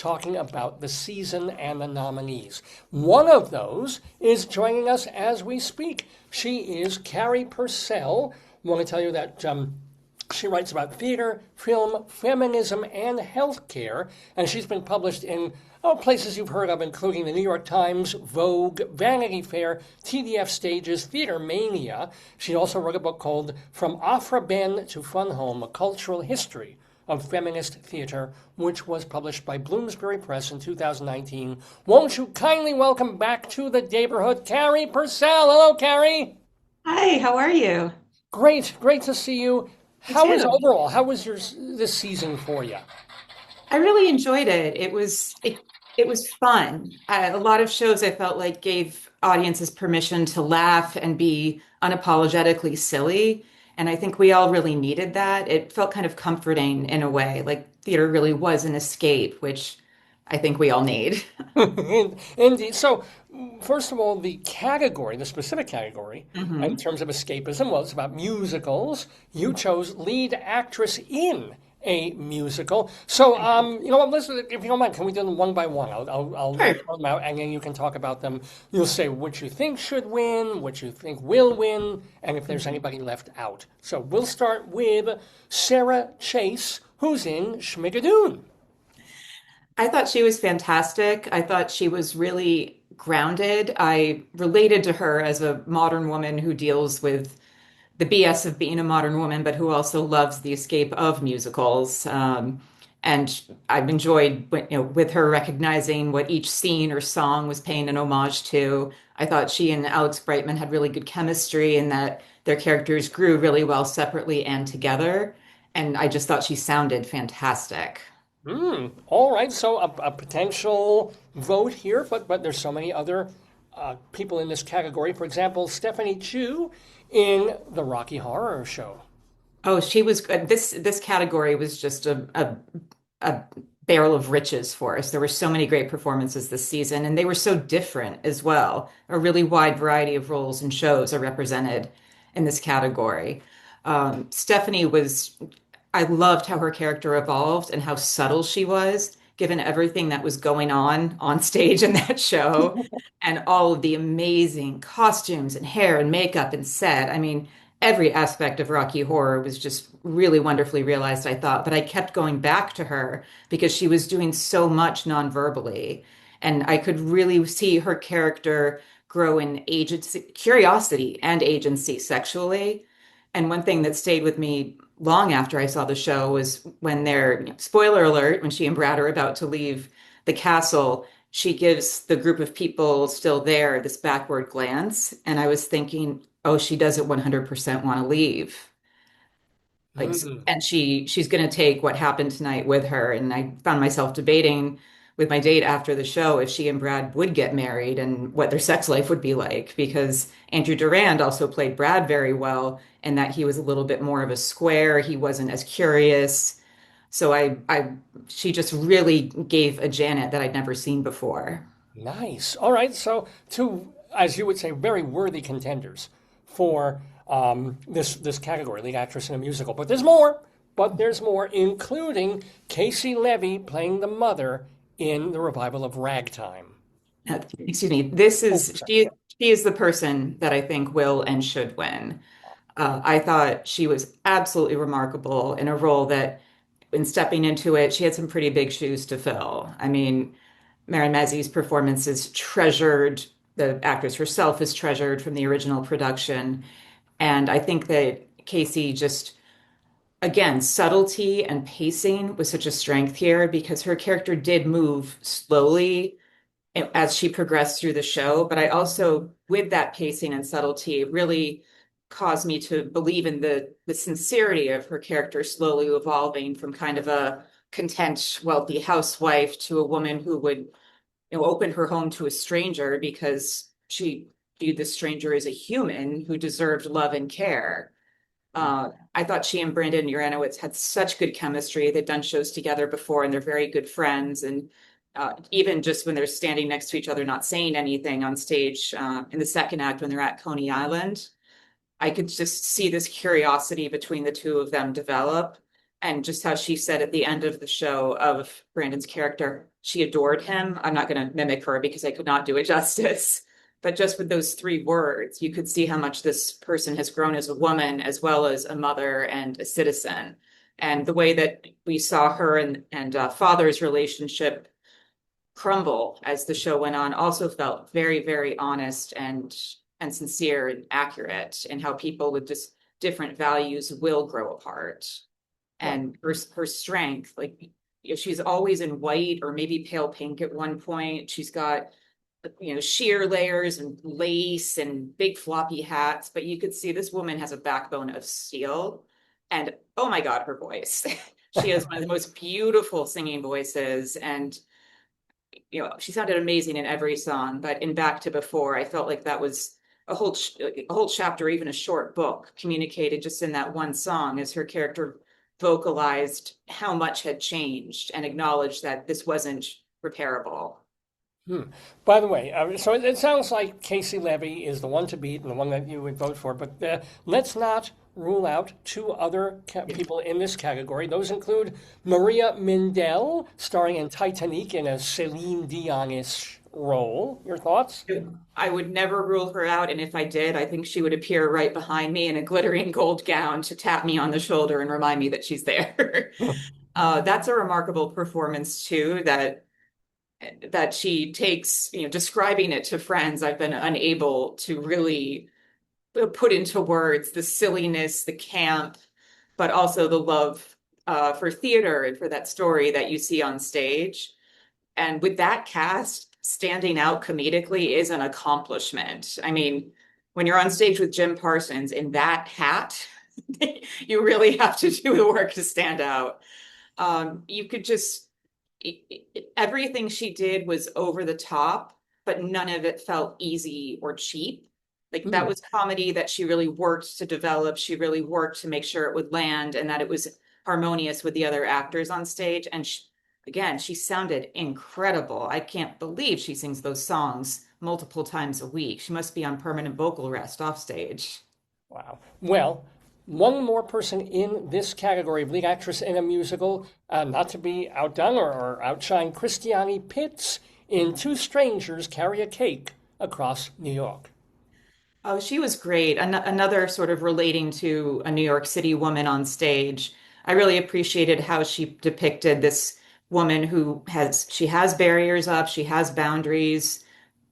talking about the season and the nominees. One of those is joining us as we speak. She is Carey Purcell. I want to tell you that she writes about theater, film, feminism, and healthcare, and she's been published in places you've heard of, including the New York Times, Vogue, Vanity Fair, TDF Stages, Theater Mania. She also wrote a book called From Afra Ben to Fun Home, A Cultural History of Feminist Theater, which was published by Bloomsbury Press in 2019. Won't you kindly welcome back to the neighborhood, Carey Purcell. Hello, Carey. Hi, how are you? Great to see you. You How is too. overall? How was this season for you? I really enjoyed it. It was fun. A lot of shows I felt like gave audiences permission to laugh and be unapologetically silly, and I think we all really needed that. It felt kind of comforting in a way, like theater really was an escape, which I think we all need. Indeed. So, first of all, the specific category, in hmm terms of escapism, well, it's about musicals. You chose lead actress in a musical. So, I did. you know what, listen, if you don't mind, can we do them one by one? I'll Sure. throw them out, and then you can talk about them. You'll say which you think should win, which you think will win, and if there's Mhm. anybody left out. So, we'll start with Sarah Chase, who's in Schmigadoon. I thought she was fantastic. I thought she was really grounded. I related to her as a modern woman who deals with the BS of being a modern woman, but who also loves the escape of musicals. And I've enjoyed, with her recognizing what each scene or song was paying an homage to. I thought she and Alex Brightman had really good chemistry and that their characters grew really well separately and together. And I just thought she sounded fantastic. All right, so a potential vote here, but there's so many other people in this category. For example, Stephanie Chu in the Rocky Horror Show. Oh, she was good. This category was just a barrel of riches for us. There were so many great performances this season, and they were so different as well. A really wide variety of roles and shows are represented in this category. Stephanie was, I loved how her character evolved and how subtle she was, given everything that was going on stage in that show, and all of the amazing costumes and hair and makeup and set. I mean, every aspect of Rocky Horror was just really wonderfully realized, I thought. But I kept going back to her because she was doing so much non-verbally. And I could really see her character grow in agency, curiosity and agency sexually. And one thing that stayed with me long after I saw the show was when they're, spoiler alert, when she and Brad are about to leave the castle, she gives the group of people still there this backward glance. And I was thinking, oh, she doesn't 100% want to leave. Like, Mm. and she's going to take what happened tonight with her. And I found myself debating with my date after the show if she and Brad would get married and what their sex life would be like, because Andrew Durand also played Brad very well, and that he was a little bit more of a square. He wasn't as curious. So she just really gave a Janet that I'd never seen before. Nice. All right, so two, as you would say, very worthy contenders for this category, lead actress in a musical. But there's more. But there's more, including Casey Levy playing the mother in the revival of Ragtime. Excuse me. This Oh, is sorry. she is the person that I think will and should win. I thought she was absolutely remarkable in a role that, in stepping into it, she had some pretty big shoes to fill. I mean, Mary Mazzy's performance is treasured. The actress herself is treasured from the original production. And I think that Casey just, again, subtlety and pacing was such a strength here because her character did move slowly as she progressed through the show. But I also, with that pacing and subtlety, it really caused me to believe in the sincerity of her character slowly evolving from kind of a content, wealthy housewife to a woman who would, open her home to a stranger because she viewed the stranger as a human who deserved love and care. I thought she and Brandon Uranowitz had such good chemistry. They've done shows together before and they're very good friends. And even just when they're standing next to each other, not saying anything on stage in the second act when they're at Coney Island, I could just see this curiosity between the two of them develop. and just how she said at the end of the show of Brandon's character, she adored him. I'm not going to mimic her because I could not do it justice. But just with those three words, you could see how much this person has grown as a woman, as well as a mother and a citizen. And the way that we saw her and father's relationship crumble as the show went on also felt very, very honest and sincere and accurate in how people with just different values will grow apart. Right. And her strength, like, she's always in white or maybe pale pink at one point. She's got, sheer layers and lace and big floppy hats, but you could see this woman has a backbone of steel. And oh my God, her voice. She has one of the most beautiful singing voices. And she sounded amazing in every song, but in Back to Before, I felt like that was a whole chapter, even a short book, communicated just in that one song as her character vocalized how much had changed and acknowledged that this wasn't repairable. Hmm. By the way, so it sounds like Casey Levy is the one to beat and the one that you would vote for, but let's not rule out two other people in this category. Those include Maria Mindell, starring in Titanic in a Celine Dion-ish role. Your thoughts? I would never rule her out, and if I did, I think she would appear right behind me in a glittering gold gown to tap me on the shoulder and remind me that she's there. That's a remarkable performance too, that she takes, describing it to friends, I've been unable to really put into words the silliness, the camp, but also the love for theater and for that story that you see on stage. And with that cast, standing out comedically is an accomplishment. I mean, when you're on stage with Jim Parsons in that hat, you really have to do the work to stand out. You could just, everything she did was over the top, but none of it felt easy or cheap. Like, that Hmm. was comedy that she really worked to develop. She really worked to make sure it would land and that it was harmonious with the other actors on stage. And again, she sounded incredible. I can't believe she sings those songs multiple times a week. She must be on permanent vocal rest off stage. Wow. Well, one more person in this category of lead actress in a musical, not to be outdone or outshined, Christiane Pitts in Two Strangers Carry a Cake Across New York. Oh, she was great. Another sort of relating to a New York City woman on stage. I really appreciated how she depicted this woman who she has barriers up, she has boundaries,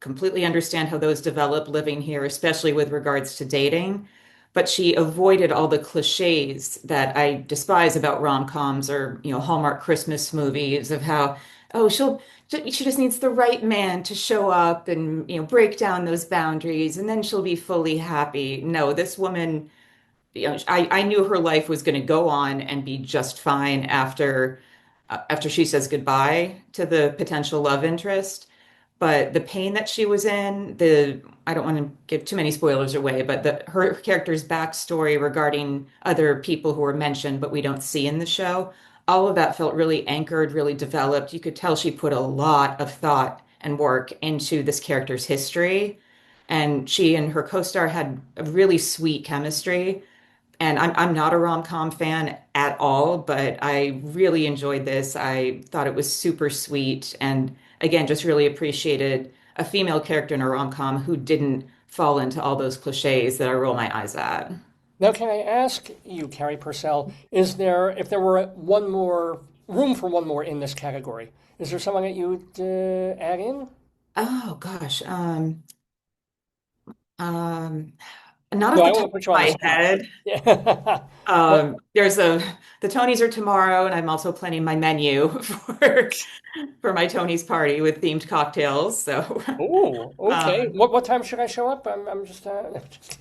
completely understand how those develop living here, especially with regards to dating. But she avoided all the cliches that I despise about rom-coms or, Hallmark Christmas movies of how, oh, she just needs the right man to show up and, break down those boundaries and then she'll be fully happy. No, this woman, I knew her life was going to go on and be just fine after she says goodbye to the potential love interest. But the pain that she was in, I don't want to give too many spoilers away, but her character's backstory regarding other people who were mentioned but we don't see in the show, all of that felt really anchored, really developed. You could tell she put a lot of thought and work into this character's history. And she and her co-star had a really sweet chemistry. And I'm not a rom-com fan at all, but I really enjoyed this. I thought it was super sweet, and again, just really appreciated a female character in a rom-com who didn't fall into all those cliches that I roll my eyes at. Now, can I ask you, Carey Purcell, is there, if there were one more, room for one more in this category, is there someone that you would add in? Oh gosh, um, not No, off I the don't top want to put of you on the my spot. head. Yeah. Well, There's the Tonys are tomorrow, and I'm also planning my menu for my Tony's party with themed cocktails. So, oh, okay. um, What time should I show up? I'm just,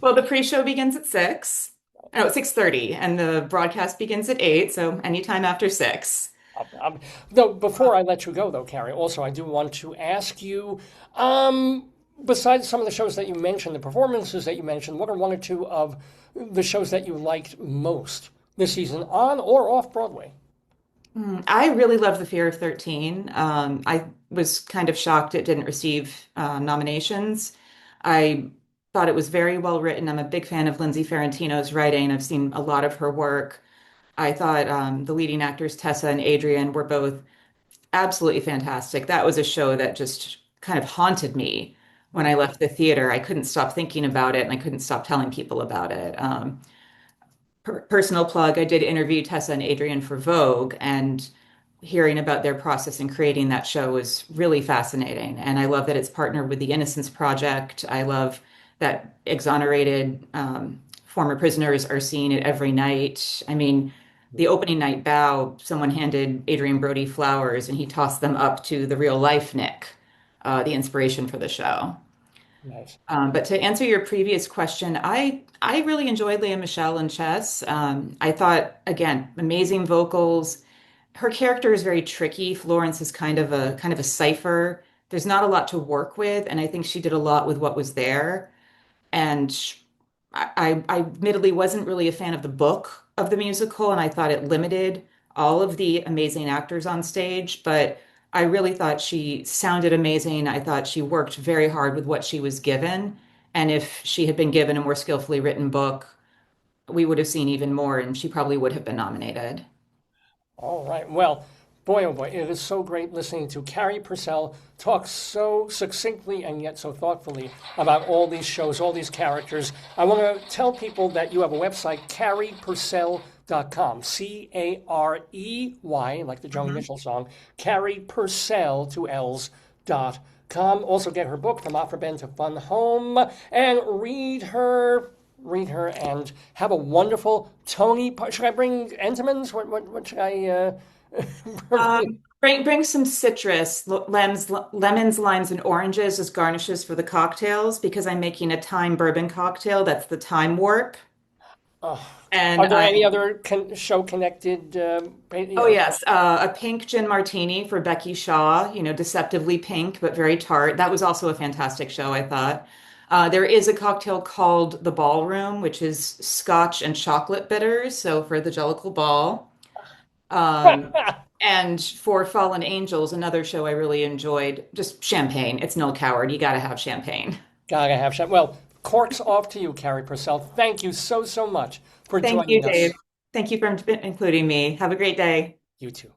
well, the pre-show begins at 6. No, 6:30, and the broadcast begins at 8, so anytime after 6. no, before I let you go, though, Carrie, also I do want to ask you, um, besides some of the shows that you mentioned, the performances that you mentioned, what are one or two of the shows that you liked most this season, on or off Broadway? I really love The Fear of 13. I was kind of shocked it didn't receive nominations. I thought it was very well written. I'm a big fan of Lindsay Ferrantino's writing. I've seen a lot of her work. I thought the leading actors, Tessa and Adrian, were both absolutely fantastic. That was a show that just kind of haunted me when I left the theater. I couldn't stop thinking about it and I couldn't stop telling people about it. Personal plug, I did interview Tessa and Adrian for Vogue, and hearing about their process in creating that show was really fascinating. And I love that it's partnered with the Innocence Project. I love that exonerated former prisoners are seeing it every night. I mean, the opening night bow, someone handed Adrian Brody flowers and he tossed them up to the real life Nick, the inspiration for the show. Nice. But to answer your previous question, I really enjoyed Leah Michele in Chess. I thought, again, amazing vocals. Her character is very tricky. Florence is kind of a cipher. There's not a lot to work with, and I think she did a lot with what was there. And I admittedly wasn't really a fan of the book of the musical, and I thought it limited all of the amazing actors on stage. But I really thought she sounded amazing. I thought she worked very hard with what she was given. And if she had been given a more skillfully written book, we would have seen even more, and she probably would have been nominated. All right. Well, boy, oh boy, it is so great listening to Carey Purcell talk so succinctly and yet so thoughtfully about all these shows, all these characters. I want to tell people that you have a website, careypurcell.com, Carey, like the Joni Mhm. Mitchell song, Carey Purcell, two L's, dot com. Also get her book, From Opera Ben to Fun Home, and read her and have a wonderful Tony. Should I bring Entenmann's? What should I bring? Bring some citrus, lemons, limes, and oranges as garnishes for the cocktails because I'm making a thyme bourbon cocktail. That's the Time Warp. Oh, And are there any other show connected? oh yes, a pink gin martini for Becky Shaw, deceptively pink but very tart. That was also a fantastic show, I thought. There is a cocktail called the Ballroom, which is scotch and chocolate bitters, so for the Jellicle Ball. Um, and for Fallen Angels, another show I really enjoyed, just champagne. It's Noel Coward. You got to have champagne. Gotta have shot. Well, corks off to you, Carrie Purcell. Thank you so much for Thank you, joining Dave. us. Thank you for including me. Have a great day. You too.